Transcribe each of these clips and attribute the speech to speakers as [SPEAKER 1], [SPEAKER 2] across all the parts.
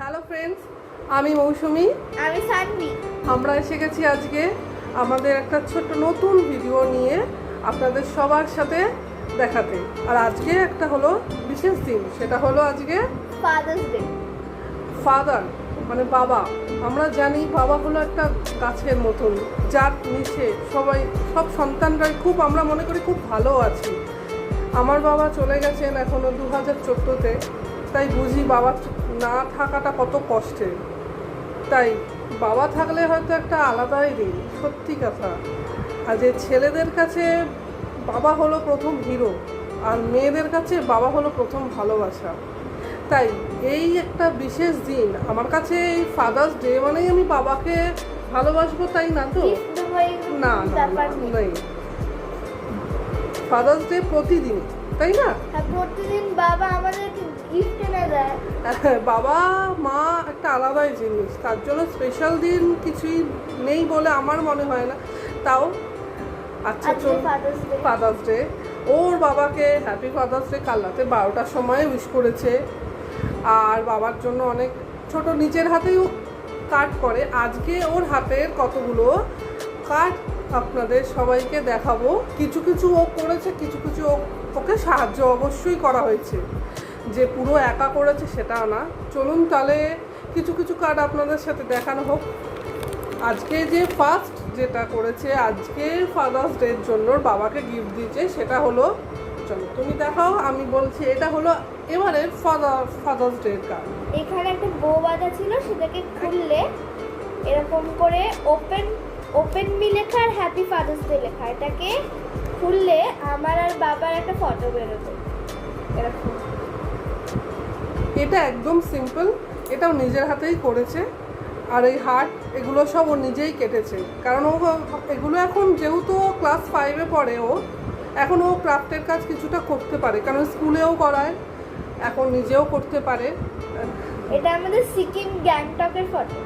[SPEAKER 1] Hello friends, আমি মৌসুমি।
[SPEAKER 2] আমি সানভি।
[SPEAKER 1] আমরা এসে গেছি আজকে আমাদের একটা ছোট্ট নতুন ভিডিও নিয়ে আপনাদের সবার সাথে দেখাতে। আর আজকে একটা হলো বিশেষ দিন, সেটা হলো আজকে
[SPEAKER 2] ফাদার্স ডে।
[SPEAKER 1] ফাদার মানে বাবা। আমরা জানি বাবা হলো একটা গাছের মতন, যার নিচে সব সন্তানরাই খুব, আমরা মনে করি খুব ভালো আছি। আমার বাবা চলে গেছেন এখনও 2014-তে, তাই বুঝি বাবা না থাকাটা কত কষ্টের। তাই বাবা থাকলে হয়তো একটা আলাদাই দিন, সত্যি কথা। আর যে ছেলেদের কাছে বাবা হলো প্রথম হিরো, আর মেয়েদের কাছে বাবা হলো প্রথম ভালোবাসা। তাই এই একটা বিশেষ দিন আমার কাছে, এই ফাদার্স ডে মানেই আমি বাবাকে ভালোবাসবো, তাই না? তো না নেই, ফাদার্স ডে প্রতিদিন, তাই না?
[SPEAKER 2] প্রতিদিন বাবা আমাদেরকে গিফট এনে দেয়।
[SPEAKER 1] বাবা মা একটা আলাদাই জিনিস, তার জন্য স্পেশাল দিন কিছুই নেই বলে আমার মনে হয় না। তাও আচ্ছা চল, ফাদার্স ডে, ওর বাবাকে হ্যাপি ফাদার্স ডে কাল রাতে 12টার সময় উইশ করেছে। আর বাবার জন্য অনেক ছোট নিজের হাতেই ও কাট করে। আজকে ওর হাতের কতগুলো কাট আপনাদের সবাইকে দেখাবো। কিছু কিছু ও করেছে, কিছু কিছু ওকে সাহায্য অবশ্যই করা হয়েছে, যে পুরো একা করেছে সেটা না। চলুন তাহলে কিছু কিছু কার্ড আপনাদের সাথে দেখানো হোক। আজকে যে ফার্স্ট যেটা করেছে, আজকে ফাদার্স ডের জন্য বাবাকে গিফট দিয়েছে, সেটা হলো, চলো তুমি দেখাও, আমি বলছি। এটা হলো এবারের ফাদার্স ডের কার্ড।
[SPEAKER 2] এখানে একটা বো বাঁধা ছিল, সেটাকে খুললে এরকম করে ওপেন মি লেখা আর হ্যাপি ফাদার্স ডে লেখা। এটাকে খুললে আমার আর বাবার একটা ফটো বেরোবে এরকম।
[SPEAKER 1] এটা একদম সিম্পল, এটাও নিজের হাতেই করেছে। আর এই হার্ট এগুলো সব ও নিজেই কেটেছে, কারণ ও এগুলো এখন যেহেতু ক্লাস 5-এ পড়ে, এখন ও ক্রাফটের কাজ কিছুটা করতে পারে, কারণ স্কুলেও করায়, এখন নিজেও করতে পারে।
[SPEAKER 2] এটা আমাদের সিকিম গ্যাংটকের ফটো।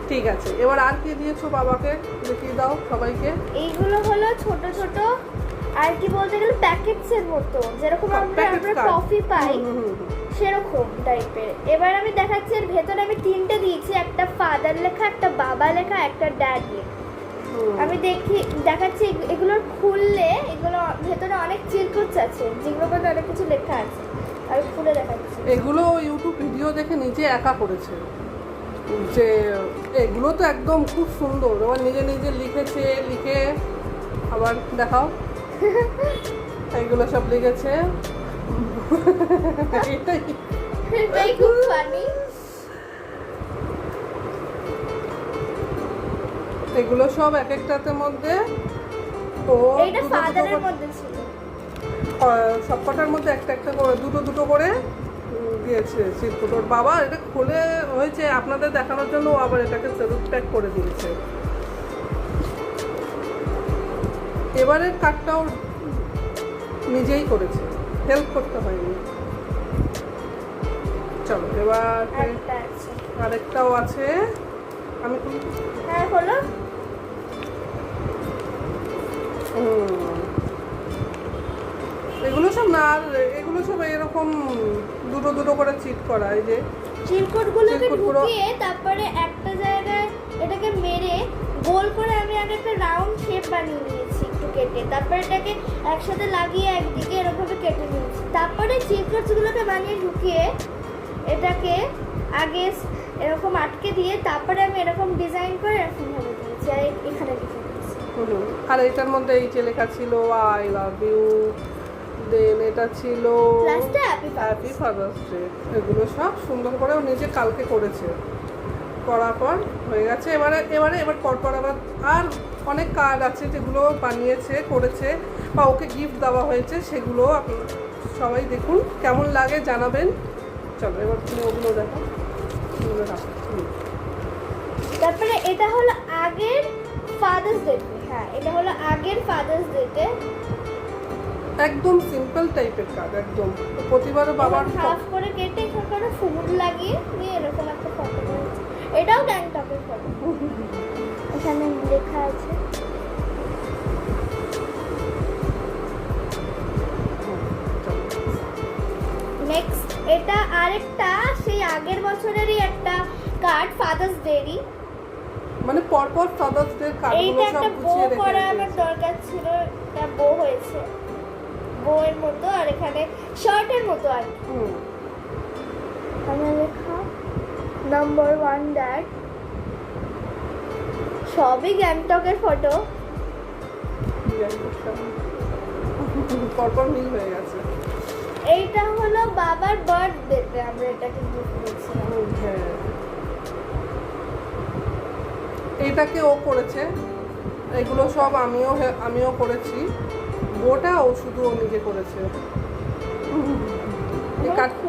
[SPEAKER 1] ঠিক আছে, এবার আর কি দিয়েছো বাবাকে দেখিয়ে দাও সবাইকে।
[SPEAKER 2] এইগুলো হলো ছোট ছোট, আর কি বলতে গেলে প্যাকেটসের মতো, যেরকম আমরা কফি পাই সেরকম টাইপের। এবার আমি দেখাচ্ছি, এর ভেতরে আমি 3টে দিয়েছি, একটা ফাদার লেখা, একটা বাবা লেখা, একটা ড্যাড লেখা। আমি দেখাচ্ছি এগুলোর খুললে, এগুলো ভেতরে অনেক চিরকুট আছে, যেগুলোর মধ্যে অনেক কিছু লেখা আছে। আমি খুলে দেখাচ্ছি।
[SPEAKER 1] এগুলো ইউটিউব ভিডিও দেখে নিজে একা করেছে, যে এগুলো তো একদম খুব সুন্দর, আবার নিজে নিজে লিখেছে, লিখে আবার দেখাও। এগুলো সব লিখেছে,
[SPEAKER 2] এটাই খুব ফানি।
[SPEAKER 1] এগুলো সব এক একটাতে মধ্যে ও
[SPEAKER 2] এইটা ফাদারের মধ্যে ছিল,
[SPEAKER 1] সবকটার মধ্যে একটা একটা করে দুটো দুটো করে দিয়েছে চিরকুটোর। বাবা এটা খুলে হয়েছে আপনাদের দেখানোর জন্য, আবার এটাকে সেলুট প্যাক করে দিয়েছে। এবারের কার্ডটাও নিজেই করেছে, হেল্প করতে হয়নি। চলো এবার আরেকটাও আছে, আমি
[SPEAKER 2] হ্যাঁ হলো।
[SPEAKER 1] এগুলো সব না, এগুলো সব এরকম দুটো দুটো করে চিট করা। এই যে
[SPEAKER 2] চিরকুটগুলোকে ঢুকিয়ে তারপরে একটা জায়গায় এটাকে মেরে গোল করে আমি আগে একটা রাউন্ড শেপ বানিয়ে নিয়েছি একটু কেটে, তারপরে এটাকে একসাথে লাগিয়ে একদিকে এরকমভাবে কেটে নিয়েছি। তারপরে চিরকুটগুলোকে বানিয়ে ঢুকিয়ে এটাকে আগে এরকম আটকে দিয়ে তারপরে আমি এরকম ডিজাইন করে এরকম ভাবে দিয়েছি, আর এখানে লিখে দিয়েছি।
[SPEAKER 1] আর এটার মধ্যে এই যে লেখা ছিল আই লাভ ইউ, দেন এটা ছিল হ্যাপি ফাদার্স ডে। এগুলো সব সুন্দর করে ও নিজে কালকে করেছে, করার পর হয়ে গেছে। এবার পরপর আবার আর অনেক কার্ড আছে যেগুলো বানিয়েছে, করেছে, বা ওকে গিফট দেওয়া হয়েছে, সেগুলো আপনারা সবাই দেখুন, কেমন লাগে জানাবেন। চলো এবার তুমি ওগুলো দেখো।
[SPEAKER 2] তারপরে এটা হলো আগের ফাদার্স ডে। হ্যাঁ, এটা হলো আগের ফাদার্স ডেতে
[SPEAKER 1] একদম সিম্পল টাইপের কার্ড, একদম প্রতিবারও বাবার
[SPEAKER 2] হাফ করে কেটে এখানে ফুল লাগিয়ে দিয়ে এরকম একটা ফটো করেছি। এটাও গ্যাংটকের ফটো, এখানে লেখা আছে। নেক্সট এটা আরেকটা সেই আগের বছরেরই একটা কার্ড, ফাদার্স ডেরই।
[SPEAKER 1] মানে পরপর ফাদার্স ডে কার্ডগুলো
[SPEAKER 2] এইটা
[SPEAKER 1] সব
[SPEAKER 2] একটা বো
[SPEAKER 1] গুছিয়ে রেখে
[SPEAKER 2] করা আমার
[SPEAKER 1] দিয়েছে।
[SPEAKER 2] দরকার ছিল, এটা বো হয়েছে, বউয়ের মতো, আর এখানে শার্টের মতো আর কি। এখানে লেখা নাম্বার 1 ড্যাড, সবই গ্যাংটকের ফটো।
[SPEAKER 1] পরপর মিল হয়ে গেছে।
[SPEAKER 2] এইটা হলো বাবার বার্থডেতে আমরা এটাকে গিফট দিয়েছিলাম।
[SPEAKER 1] হ্যাঁ, এইটাকে ও করেছে, এগুলো সব আমিও করেছি। ওটা ও শুধু ও নিজে করেছে।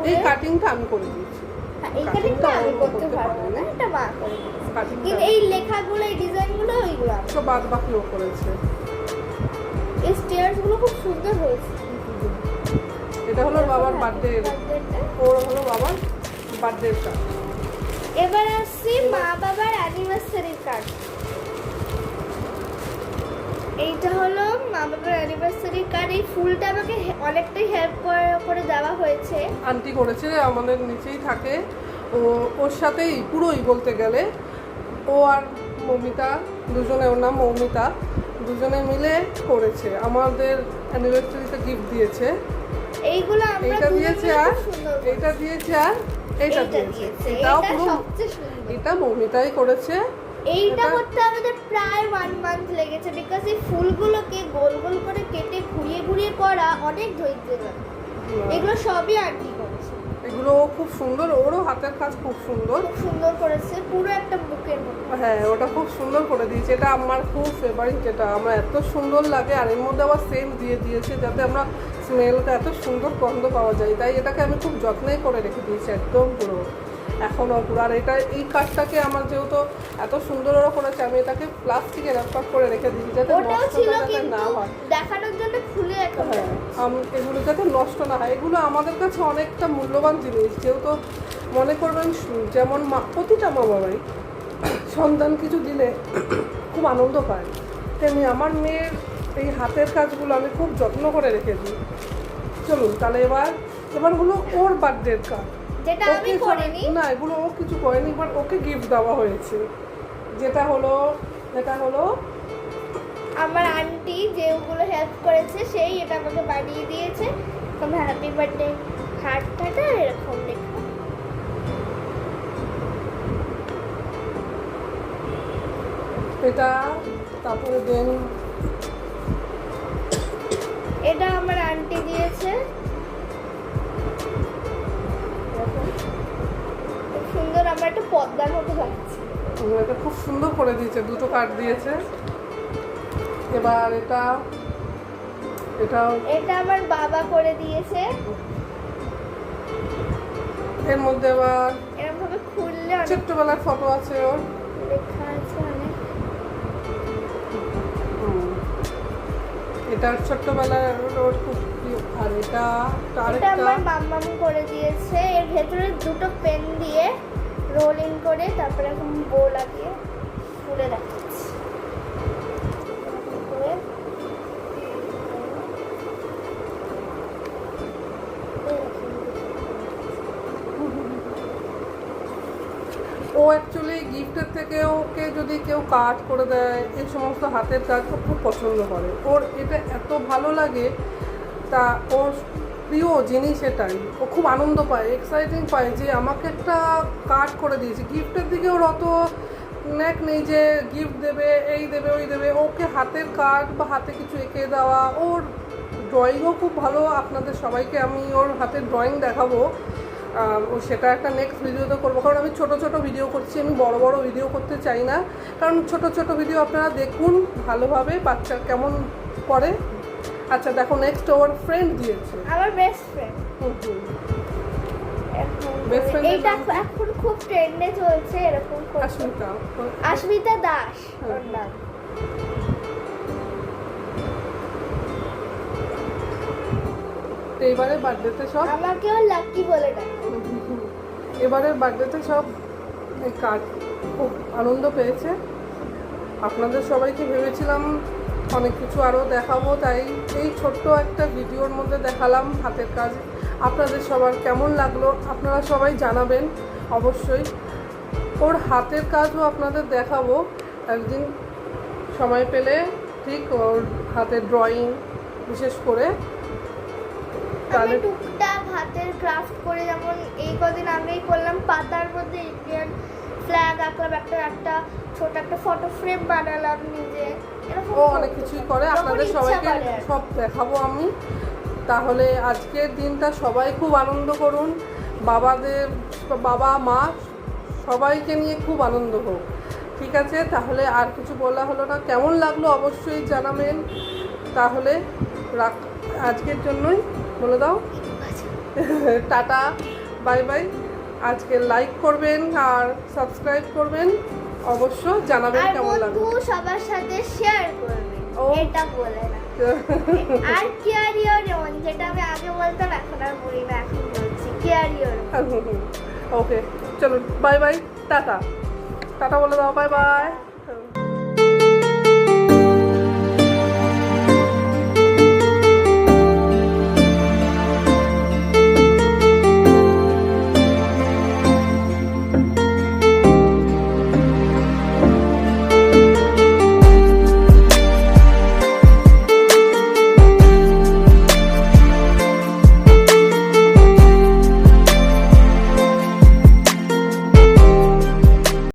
[SPEAKER 1] এই কাটিংটা আমি করে দিয়েছি।
[SPEAKER 2] হ্যাঁ, এই কাটিংটা আমি করতে পারবো না, এটা মা করে দিয়েছে।
[SPEAKER 1] কাটিংটা
[SPEAKER 2] কিন্তু এই লেখাগুলো, এই ডিজাইনগুলো ওইগুলো আমি।
[SPEAKER 1] সব বাদ বাকি ও করেছে।
[SPEAKER 2] এই স্টেয়ারস গুলো খুব সুন্দর হয়েছে।
[SPEAKER 1] এটা হলো বাবার বার্থডে, ওর হলো বাবার বার্থডে কার্ড।
[SPEAKER 2] এবার আসছি মা বাবার অ্যানিভার্সারি কার্ড। এইটা হলো মা বাবার অ্যানিভার্সারি কার্ড। এই ফুলটা আমাকে অনেকটাই হেল্প করে দেওয়া হয়েছে।
[SPEAKER 1] আন্টি করেছে, আমাদের নিচেই থাকে। ওর সাথেই পুরোই বলতে গেলে ও আর মৌমিতা, দুজনে, ওর নাম মৌমিতা, দুজনে মিলে করেছে। আমাদের অ্যানিভার্সারিতে গিফট দিয়েছে।
[SPEAKER 2] এইগুলো আমরা
[SPEAKER 1] এইটা দিয়েছে আর
[SPEAKER 2] সুন্দর
[SPEAKER 1] এইটা দিয়েছে আর এইটা দিয়েছে।
[SPEAKER 2] এটাও
[SPEAKER 1] এটাও পুরো
[SPEAKER 2] সবচেয়ে সুন্দর।
[SPEAKER 1] এটা মৌমিতাই করেছে।
[SPEAKER 2] এইটা করতে আমাদের প্রায় 1 মান্থ লেগেছে, বিকজ এই ফুলগুলোকে গোল গোল করে কেটে ঘুরিয়ে ঘুরিয়ে করা অনেক ধৈর্যের ব্যাপার। এগুলো সবই আন্টি করেছে।
[SPEAKER 1] এগুলো খুব সুন্দর, ওরও হাতের কাজ খুব সুন্দর,
[SPEAKER 2] খুব সুন্দর করেছে, পুরো একটা বুকের মতো।
[SPEAKER 1] হ্যাঁ ওটা খুব সুন্দর করে দিয়েছে। এটা আমার খুব ফেভারিট, এটা আমার এত সুন্দর লাগে। আর এর মধ্যে আবার সেন্ট দিয়ে দিয়েছে যাতে আমরা স্মেলটা এত সুন্দর গন্ধ পাওয়া যায়। তাই এটাকে আমি খুব যত্নেই করে রেখে দিয়েছি একদম পুরো, এখনও পুরো। আর এটা এই কাঠটাকে আমার যেহেতু এত সুন্দর ওরা করেছে, আমি এটাকে প্লাস্টিকে র্যাপ করে রেখে দিয়েছি যাতে
[SPEAKER 2] ওটাও ছিল
[SPEAKER 1] নষ্ট যাতে
[SPEAKER 2] কিন্তু
[SPEAKER 1] না হয়।
[SPEAKER 2] দেখানোর জন্য খুলে এখন।
[SPEAKER 1] হ্যাঁ, এগুলো যাতে নষ্ট না হয়। এগুলো আমাদের কাছে অনেকটা মূল্যবান জিনিস। যেহেতু মনে করবেন যেমন প্রতিটা মা বাবাই সন্তান কিছু দিলে খুব আনন্দ পায়, তেমনি আমার মেয়ের এই হাতের কাজগুলো আমি খুব যত্ন করে রেখেছি। চলুন তাহলে এবার হলো ওর বার্থডের কার্ড,
[SPEAKER 2] যেটা আমি করিনি।
[SPEAKER 1] না এগুলো ও কিছু করেনি, বাট ওকে গিফট দেওয়া হয়েছে। যেটা হলো
[SPEAKER 2] আমার আন্টি যে ওগুলো হেল্প করেছে, সেই এটা আমাকে বানিয়ে দিয়েছে। তোমার হ্যাপি বার্থডে হার্টটা এরকম লেখা।
[SPEAKER 1] এটা, তারপরে দেন
[SPEAKER 2] এটা আমার আন্টি দিয়েছে। খুব সুন্দর, আমার একটা পদ্মার মতো লাগছে।
[SPEAKER 1] এটা খুব সুন্দর করে দিয়েছে, দুটো কার্ড দিয়েছে। এবার
[SPEAKER 2] এটা আমার বাবা করে দিয়েছে।
[SPEAKER 1] এর মধ্যে আবার
[SPEAKER 2] এরকম ভাবে খুললে অনেক
[SPEAKER 1] ছোট্টবেলার ফটো আছে ওর।
[SPEAKER 2] লেখা আছে অনেক।
[SPEAKER 1] এটা ছোট্টবেলার ওর খুব প্রিয়। আর এটা
[SPEAKER 2] এটা
[SPEAKER 1] আরেকটা
[SPEAKER 2] আমার মাম্মাম করে দিয়েছে। এর ভেতরে দুটো পেন দিয়ে রোলিং করে তারপরে এখন বো লাগিয়ে খুলে দেখাচ্ছি।
[SPEAKER 1] ও অ্যাকচুয়ালি গিফটের থেকে ওকে যদি কেউ কাট করে দেয়, এই সমস্ত হাতের কাজ ও খুব পছন্দ করে। ওর এটা এত ভালো লাগে, তা ওর প্রিয় জিনিস এটাই। ও খুব আনন্দ পায়, এক্সাইটিং পায় যে আমাকে একটা কাট করে দিয়েছে। গিফটের দিকে ওর অত ন্যাক নেই যে গিফট দেবে, এই দেবে, ওই দেবে। ওকে হাতের কাট বা হাতে কিছু এঁকে দেওয়া, ওর ড্রয়িংও খুব ভালো। আপনাদের সবাইকে আমি ওর হাতের ড্রয়িং দেখাবো। ও সেটা একটা নেক্সট ভিডিওতে করবো, কারণ আমি ছোট ছোট ভিডিও করছি, আমি বড় বড় ভিডিও করতে চাই না। কারণ ছোট ছোট ভিডিও আপনারা দেখুন ভালোভাবে, বাচ্চা কেমন করে। আচ্ছা দেখো, নেক্সট ওর ফ্রেন্ড দিয়েছে,
[SPEAKER 2] আমার বেস্ট ফ্রেন্ড।
[SPEAKER 1] Best friend এর
[SPEAKER 2] এইটা
[SPEAKER 1] নাম কি?
[SPEAKER 2] এখন খুব ট্রেন্ডে চলছে এরকম করতে।
[SPEAKER 1] আস্মিতা।
[SPEAKER 2] আস্মিতা দাস ওর নাম।
[SPEAKER 1] এবারে বার্থডেতে সব
[SPEAKER 2] আমাকেও লাকি বলে ডাকে।
[SPEAKER 1] এবারের বার্থডেতে সব এই কার্ড খুব আনন্দ পেয়েছে। আপনাদের সবাইকে ভেবেছিলাম অনেক কিছু আরও দেখাবো, তাই এই ছোট্ট একটা ভিডিওর মধ্যে দেখালাম হাতের কাজ। আপনাদের সবার কেমন লাগলো আপনারা সবাই জানাবেন। অবশ্যই। ওর হাতের কাজও আপনাদের দেখাবো একদিন সময় পেলে, ঠিক ওর হাতের ড্রয়িং বিশেষ করে।
[SPEAKER 2] আমি
[SPEAKER 1] তাহলে
[SPEAKER 2] টুকটাক হাতের ক্রাফট করে, যেমন এই কদিন আগেই করলাম, পাতার মধ্যে ইন্ডিয়ান ফ্ল্যাগ আঁকলাম, একটা ছোট একটা ফটো ফ্রেম বানালাম নিজে, এরকম
[SPEAKER 1] ও অনেক কিছুই করে, আপনাদের সবাইকে সব দেখাবো আমি। তাহলে আজকের দিনটা সবাই খুব আনন্দ করুন, বাবা মা সবাইকে নিয়ে খুব আনন্দ হোক, ঠিক আছে? তাহলে আর কিছু বলা হলো না, কেমন লাগলো অবশ্যই জানাবেন। তাহলে আজকের জন্যই বলে দাও টাটা, বাই বাই। আজকে লাইক করবেন আর সাবস্ক্রাইব করবেন, অবশ্য জানাবেন কেমন লাগলো।
[SPEAKER 2] বন্ধু সবার সাথে শেয়ার করবেন,
[SPEAKER 1] ও।
[SPEAKER 2] এটা বলে না। আর কেয়ার ইওর ওন, যেটা আমি আগে বলতাম এখন আর বলি না, এখন বলছি কেয়ার ইওর।
[SPEAKER 1] ওকে, চলো বাই বাই, টাটা টাটা বলে দাও, বাই বাই।